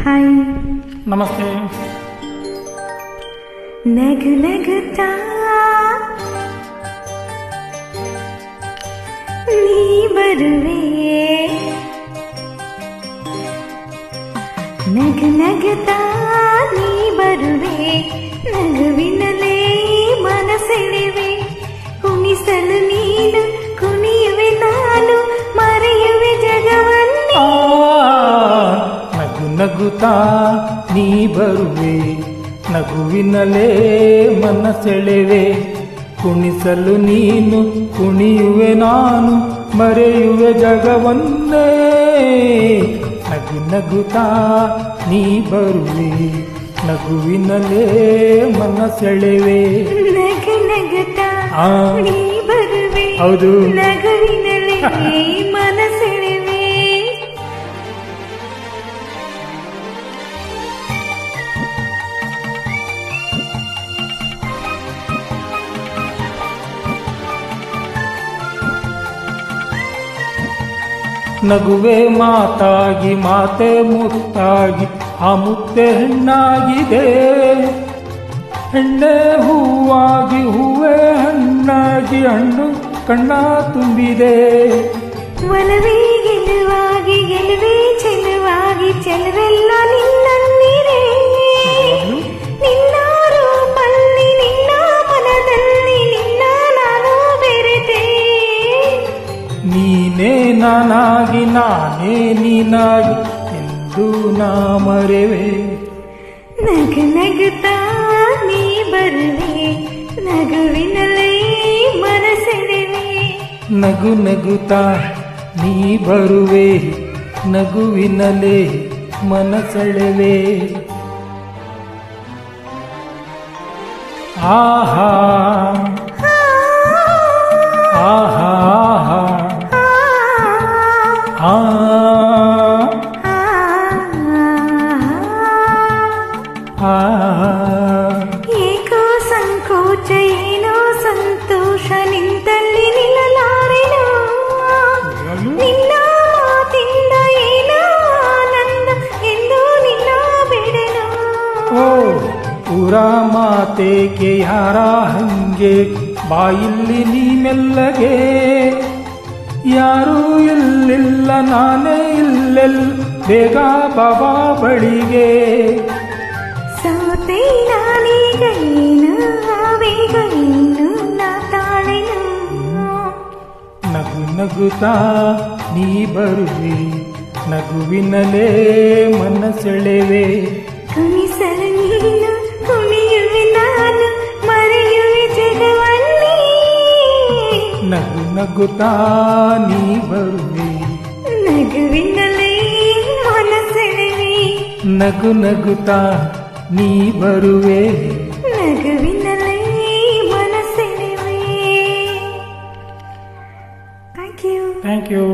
Hi, ನಮಸ್ತೆ. ನಗು ನಗುತ್ತಾ ನೀ ಬರುವೆ, ನಗು ನಗುತ್ತಾ ನೀ ಬರುವೆ, ನಗುವಿನಲೇ ಮನಸೆಳೆವೆ, ಕುಣಿಸಲು ನೀನು ಕುಣಿಯುವೆ ನಾನು, ಮರೆಯುವೆ ಜಗವನ್ನೇ. ನಗು ನಗುತ್ತಾ ನೀ ಬರುವೆ, ನಗುವಿನಲೇ ಮನಸೆಳೆವೆ, ಕುಣಿಸಲು ನೀನು ಕುಣಿಯುವೆ ನಾನು, ಮರೆಯುವೆ ಜಗವನ್ನೇ. ನಗು ನಗುತ್ತಾ ನೀ ಬರುವೆ, ನಗುವಿನಲೇ ಮನಸೆಳೆವೆ. ನಗು ನಗುತ್ತಾ ಆ, ನೀ ಬರುವೆ, ಹೌದು. ನಗುವಿನಲೇ ಮನಸೆಳೆವೆ. ನಗುವೆ ಮಾತಾಗಿ ಮಾತೆ ಮುತ್ತಾಗಿ, ಆ ಮುತ್ತೆ ಹೆಣ್ಣಾಗಿದೆ, ಹೆಣ್ಣೆ ಹೂವಾಗಿ ಹೂವೇ ಹಣ್ಣಾಗಿ, ಹಣ್ಣು ಕಣ್ಣ ತುಂಬಿದೆ. ಒಲವೇ ಗೆಲುವಾಗಿ ಗೆಲುವೇ ಚೆಲುವಾಗಿ, ಚೆಲುವೆಲ್ಲ ನಿನ್ನನ್ನಿರೆ, ನಿನ್ನ ರೂಪಲ್ಲಿ ನಿನ್ನ ಮನದಲ್ಲಿ ನಿನ್ನ ನಾನು ಬೆರೆತೆ. ನೀನೇ ನಾನಾಗಿ ನಾನೇ ನೀನಾಗಿ ಎಂದು ನಾ ಮರೆವೆ. ನಗು ನಗುತ್ತಾ ನೀ ಬರುವೆ, ನಗುವಿನಲೇ ಮನಸೆಳೆವೆ. ನಗು ನಗುತ್ತಾ ನೀ ಬರುವೆ, ನಗುವಿನಲೇ ಮನಸೆಳೆವೆ. ಆಹಾ ಆಹಾ ಆ ಆ ಏಕೋ ಸಂಕೋಚ ಏನೋ ಸಂತೋಷ, ನಿಂತಲ್ಲಿ ನಿಲ್ಲಲಾರೆನು, ನಿನ್ನ ಮಾತಿಂದ ಏನೋ ಆನಂದ ಎಂದು ನಿನ್ನ ಬಿಡೆನು. ಓ ಪುರ ಮಾತೇಕೆ ಯಾರ ಹಂಗೆ, ಬಾಯಿಲ್ಲಿ ನೀ ಮೆಲ್ಲಗೆ, ಯಾರೂ ಇಲ್ಲಿಲ್ಲ ನಾನೇ ಇಲ್ಲೆಲ್ಲ, ಬೇಗ ಬಾಬಾ ಬಳಿಗೆ. ಸೋತೆ ನಾನೀಗ ಏನು ಆವೇಗ ಏನು ನಾ ತಾಳೆನು. ನಗು ನಗುತ್ತಾ ನೀ ಬರುವೆ, ನಗುವಿನಲೇ ಮನಸೆಳೆವೆ. ಕುಣಿಸಲು ನೀನು ಕುಣಿಯುವೆ ನಾನು, ಮರೆಯುವೆ ಜಗವನ್ನೇ. ನಗು ನಗುತ್ತಾ ನೀ ಬರುವೆ, ನಗುವಿನಲೇ ಮನಸೆಳೆವೆ. ನಗು ನಗುತ್ತಾ ನೀ ಬರುವೆ. ನಗುವಿನಲೇ ಮನಸೆಳೆವೆ. Thank you. Thank you.